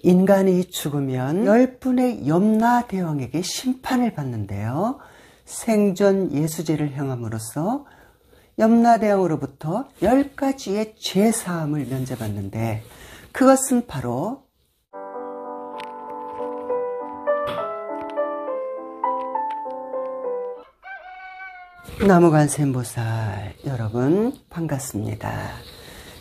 인간이 죽으면 10분의 염라대왕에게 심판을 받는데요. 생전 예수제를 행함으로써 염라대왕으로부터 10가지의 죄사함을 면제받는데, 그것은 바로 나무관세음보살 여러분 반갑습니다.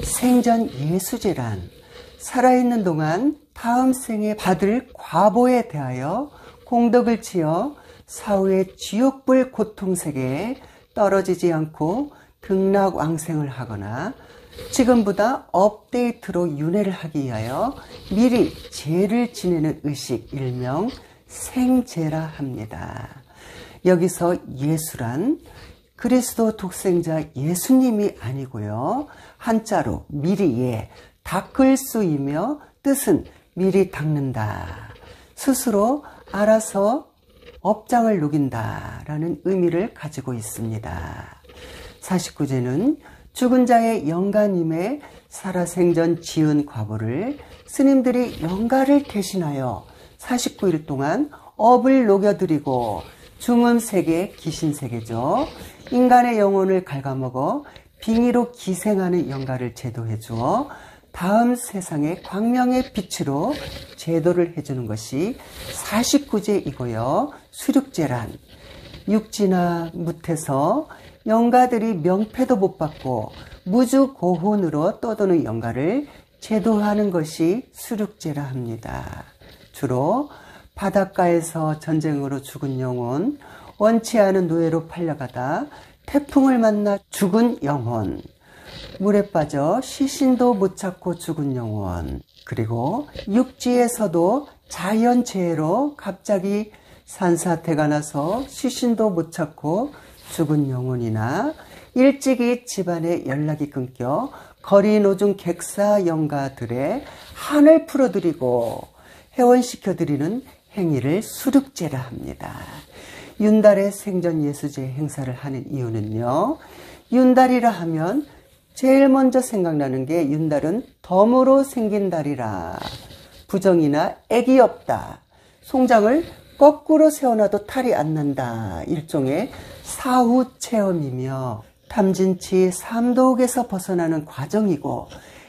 생전 예수제란 살아있는 동안 다음 생에 받을 과보에 대하여 공덕을 지어 사후의 지옥불 고통세계에 떨어지지 않고 등락왕생을 하거나 지금보다 업데이트로 윤회를 하기 위하여 미리 제를 지내는 의식, 일명 생제라 합니다. 여기서 예수란 그리스도 독생자 예수님이 아니고요. 한자로 미리에 닦을 수이며 뜻은 미리 닦는다. 스스로 알아서 업장을 녹인다 라는 의미를 가지고 있습니다. 49제는 죽은 자의 영가님의 살아생전 지은 과보를 스님들이 영가를 대신하여 49일 동안 업을 녹여드리고 중음세계, 귀신세계죠. 인간의 영혼을 갉아먹어 빙의로 기생하는 영가를 제도해 주어 다음 세상의 광명의 빛으로 제도를 해주는 것이 49제이고요. 수륙제란 육지나 뭇에서 영가들이 명패도 못 받고 무주고혼으로 떠도는 영가를 제도하는 것이 수륙제라 합니다. 주로 바닷가에서 전쟁으로 죽은 영혼, 원치 않은 노예로 팔려가다 태풍을 만나 죽은 영혼, 물에 빠져 시신도 못 찾고 죽은 영혼, 그리고 육지에서도 자연재해로 갑자기 산사태가 나서 시신도 못 찾고 죽은 영혼이나 일찍이 집안에 연락이 끊겨 거리 노중 객사 영가들의 한을 풀어드리고 회원시켜드리는 행위를 수륙제라 합니다. 윤달에 생전 예수제 행사를 하는 이유는요. 윤달이라 하면 제일 먼저 생각나는 게 윤달은 덤으로 생긴 달이라, 부정이나 액이 없다, 송장을 거꾸로 세워놔도 탈이 안 난다, 일종의 사후 체험이며 탐진치 삼도옥에서 벗어나는 과정이고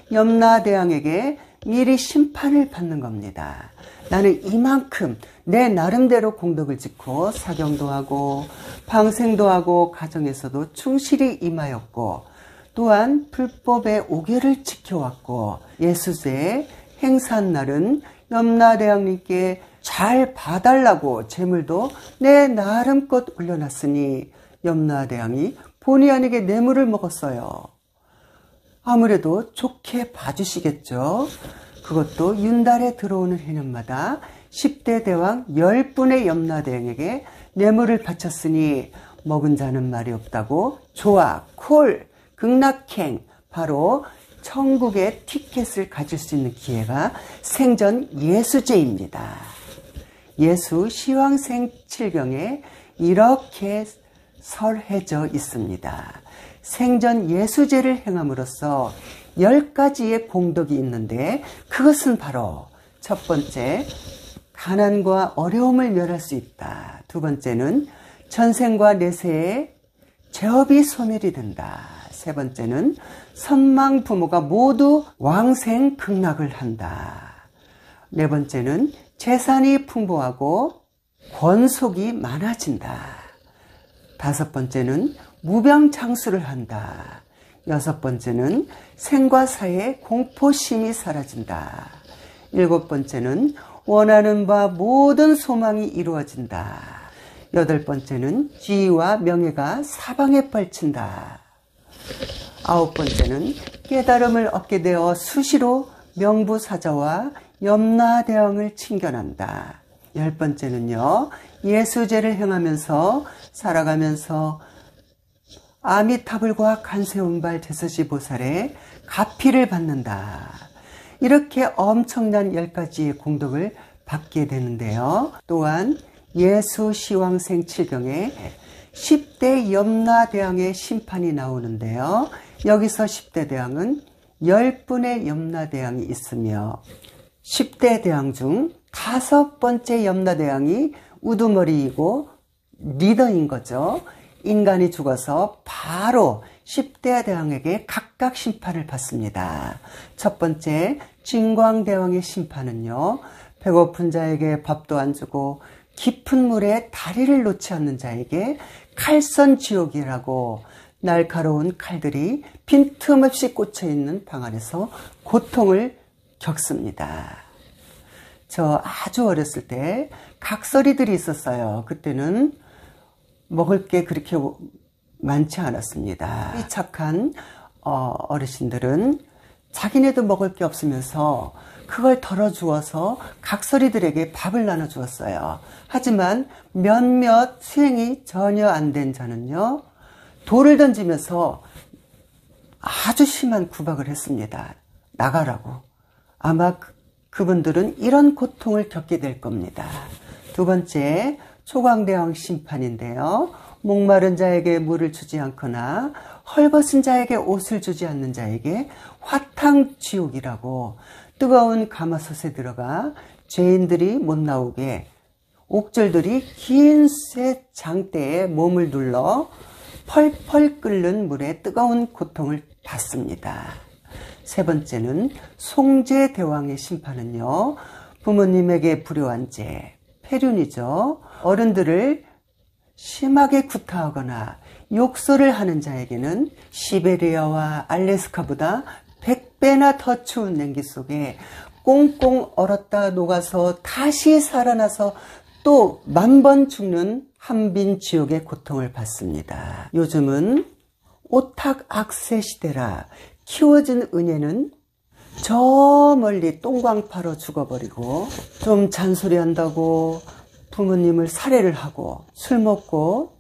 염라대왕에게 미리 심판을 받는 겁니다. 나는 이만큼 내 나름대로 공덕을 짓고 사경도 하고 방생도 하고 가정에서도 충실히 임하였고 또한 불법의 오계를 지켜왔고 예수제 행사한 날은 염라대왕님께 잘 봐달라고 재물도 내 나름껏 올려놨으니 염라대왕이 본의 아니게 뇌물을 먹었어요. 아무래도 좋게 봐주시겠죠. 그것도 윤달에 들어오는 해년마다 10대 대왕 10분의 염라대왕에게 뇌물을 바쳤으니 먹은 자는 말이 없다고 좋아, 콜, 극락행, 바로 천국의 티켓을 가질 수 있는 기회가 생전 예수제입니다. 예수 시황생 7경에 이렇게 설해져 있습니다. 생전 예수제를 행함으로써 10가지의 공덕이 있는데 그것은 바로 첫 번째, 가난과 어려움을 멸할 수 있다. 두 번째는 전생과 내세에 죄업이 소멸이 된다. 세 번째는 선망 부모가 모두 왕생 극락을 한다. 네 번째는 재산이 풍부하고 권속이 많아진다. 다섯 번째는 무병장수를 한다. 여섯 번째는 생과 사의 공포심이 사라진다. 일곱 번째는 원하는 바 모든 소망이 이루어진다. 여덟 번째는 지위와 명예가 사방에 펼친다. 아홉 번째는 깨달음을 얻게 되어 수시로 명부사자와 염라대왕을 칭견한다. 열 번째는요, 예수제를 행하면서 살아가면서 아미타불과 간세운발 제서시보살의 가피를 받는다. 이렇게 엄청난 10가지의 공덕을 받게 되는데요. 또한 예수 시황생 7경에 10대 염라대왕의 심판이 나오는데요. 여기서 10대 대왕은 10분의 염라대왕이 있으며 10대 대왕 중 5번째 염라대왕이 우두머리이고 리더인 거죠. 인간이 죽어서 바로 10대 대왕에게 각각 심판을 받습니다. 첫 번째 진광대왕의 심판은요, 배고픈 자에게 밥도 안 주고 깊은 물에 다리를 놓지 않는 자에게 칼선지옥이라고 날카로운 칼들이 빈틈없이 꽂혀있는 방 안에서 고통을 겪습니다. 저 아주 어렸을 때 각설이들이 있었어요. 그때는 먹을 게 그렇게 많지 않았습니다. 이 착한 어르신들은 자기네도 먹을 게 없으면서 그걸 덜어주어서 각설이들에게 밥을 나눠주었어요. 하지만 몇몇 수행이 전혀 안 된 자는요, 돌을 던지면서 아주 심한 구박을 했습니다. 나가라고. 아마 그분들은 이런 고통을 겪게 될 겁니다. 두 번째, 초광대왕 심판인데요. 목마른 자에게 물을 주지 않거나 헐벗은 자에게 옷을 주지 않는 자에게 화탕지옥이라고 뜨거운 가마솥에 들어가 죄인들이 못 나오게 옥졸들이 긴 쇠 장대에 몸을 눌러 펄펄 끓는 물에 뜨거운 고통을 받습니다. 세 번째는 송제대왕의 심판은요, 부모님에게 불효한 죄, 폐륜이죠. 어른들을 심하게 구타하거나 욕설을 하는 자에게는 시베리아와 알래스카보다 100배나 더 추운 냉기 속에 꽁꽁 얼었다 녹아서 다시 살아나서 또 10,000번 죽는 한빈 지옥의 고통을 받습니다. 요즘은 오탁 악세 시대라 키워진 은혜는 저 멀리 똥광파로 죽어버리고, 좀 잔소리한다고 부모님을 살해를 하고 술 먹고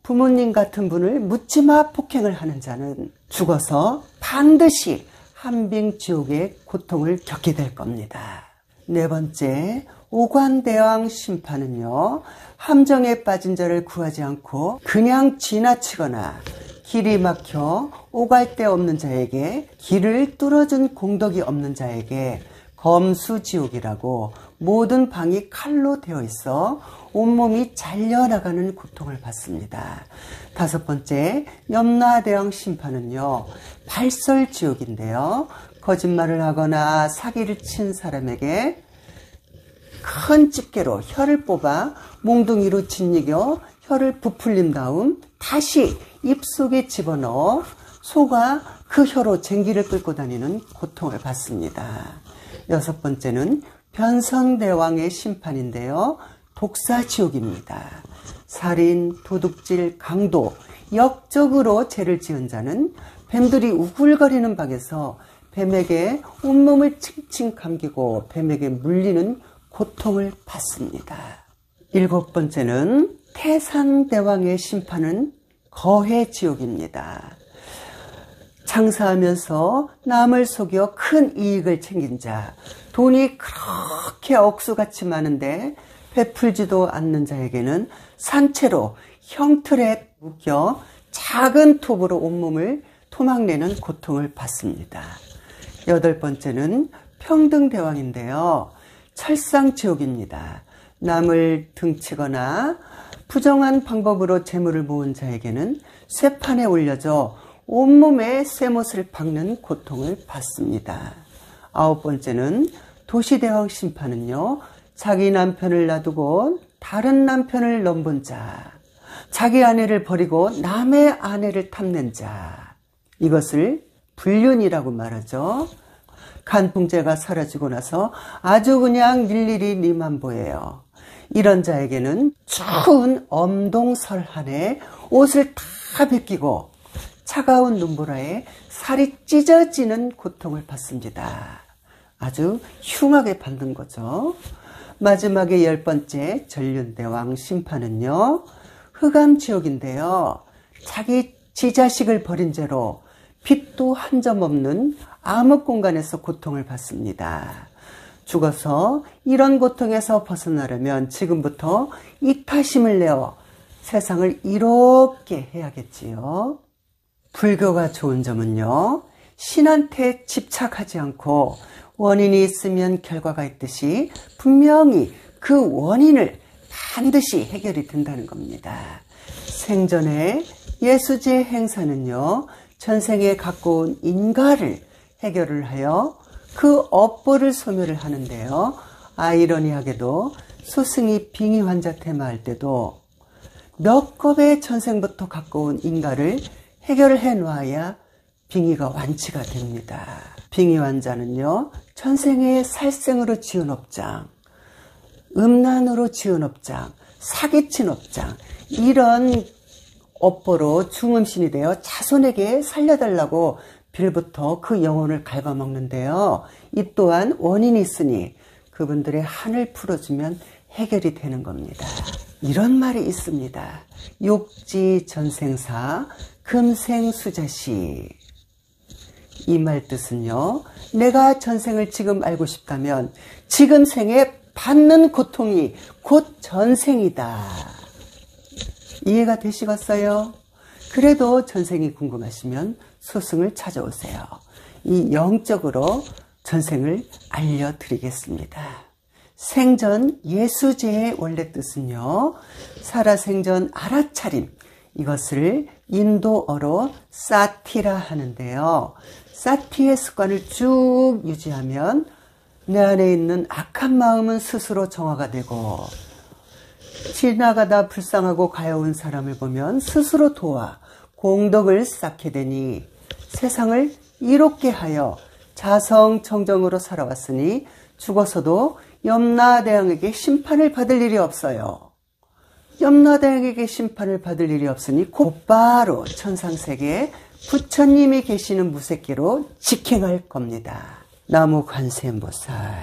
부모님 같은 분을 묻지마 폭행을 하는 자는 죽어서 반드시 한빈 지옥의 고통을 겪게 될 겁니다. 네 번째, 오관대왕 심판은요, 함정에 빠진 자를 구하지 않고 그냥 지나치거나 길이 막혀 오갈 데 없는 자에게 길을 뚫어준 공덕이 없는 자에게 검수지옥이라고 모든 방이 칼로 되어 있어 온몸이 잘려나가는 고통을 받습니다. 다섯 번째, 염라대왕 심판은요, 발설지옥인데요. 거짓말을 하거나 사기를 친 사람에게 큰 집게로 혀를 뽑아 몽둥이로 짓이겨 혀를 부풀린 다음 다시 입속에 집어넣어 소가 그 혀로 쟁기를 끌고 다니는 고통을 받습니다. 여섯 번째는 변성대왕의 심판인데요. 독사지옥입니다. 살인, 도둑질, 강도, 역적으로 죄를 지은 자는 뱀들이 우글거리는 방에서 뱀에게 온몸을 칭칭 감기고 뱀에게 물리는 고통을 받습니다. 일곱 번째는 태산대왕의 심판은 거해지옥입니다. 장사하면서 남을 속여 큰 이익을 챙긴 자, 돈이 그렇게 억수같이 많은데 베풀지도 않는 자에게는 산채로 형틀에 묶여 작은 톱으로 온몸을 토막내는 고통을 받습니다. 여덟 번째는 평등대왕인데요. 철상지옥입니다. 남을 등치거나 부정한 방법으로 재물을 모은 자에게는 쇠판에 올려져 온몸에 쇠못을 박는 고통을 받습니다. 아홉 번째는 도시대왕 심판은요, 자기 남편을 놔두고 다른 남편을 넘본 자, 자기 아내를 버리고 남의 아내를 탐낸 자, 이것을 불륜이라고 말하죠. 간통죄가 사라지고 나서 아주 그냥 일일이 니만 보여요. 이런 자에게는 추운 엄동설한에 옷을 다 벗기고 차가운 눈보라에 살이 찢어지는 고통을 받습니다. 아주 흉하게 받는 거죠. 마지막에 열 번째 전륜대왕 심판은요, 흑암지옥인데요. 자기 지자식을 버린 죄로 빛도 한 점 없는 암흑 공간에서 고통을 받습니다. 죽어서 이런 고통에서 벗어나려면 지금부터 이타심을 내어 세상을 이롭게 해야겠지요. 불교가 좋은 점은요, 신한테 집착하지 않고 원인이 있으면 결과가 있듯이 분명히 그 원인을 반드시 해결이 된다는 겁니다. 생전에 예수제 행사는요, 전생에 갖고 온 인과를 해결을 하여 그 업보를 소멸을 하는데요. 아이러니하게도 스승이 빙의 환자 테마할 때도 몇 겁의 전생부터 갖고 온 인과를 해결을 해놔야 빙의가 완치가 됩니다. 빙의 환자는요, 전생에 살생으로 지은 업장, 음란으로 지은 업장, 사기친 업장, 이런 업보로 중음신이 되어 자손에게 살려달라고 빌부터 그 영혼을 갉아먹는데요. 이 또한 원인이 있으니 그분들의 한을 풀어주면 해결이 되는 겁니다. 이런 말이 있습니다. 욕지 전생사 금생수자시. 이 말 뜻은요, 내가 전생을 지금 알고 싶다면 지금 생에 받는 고통이 곧 전생이다. 이해가 되시겠어요? 그래도 전생이 궁금하시면 스승을 찾아오세요. 이 영적으로 전생을 알려드리겠습니다. 생전 예수제의 원래 뜻은요, 살아생전 알아차림, 이것을 인도어로 사티라 하는데요. 사티의 습관을 쭉 유지하면 내 안에 있는 악한 마음은 스스로 정화가 되고, 지나가다 불쌍하고 가여운 사람을 보면 스스로 도와 공덕을 쌓게 되니 세상을 이롭게 하여 자성청정으로 살아왔으니 죽어서도 염라대왕에게 심판을 받을 일이 없어요. 염라대왕에게 심판을 받을 일이 없으니 곧바로 천상세계에 부처님이 계시는 무색계로 직행할 겁니다. 나무 관세음보살.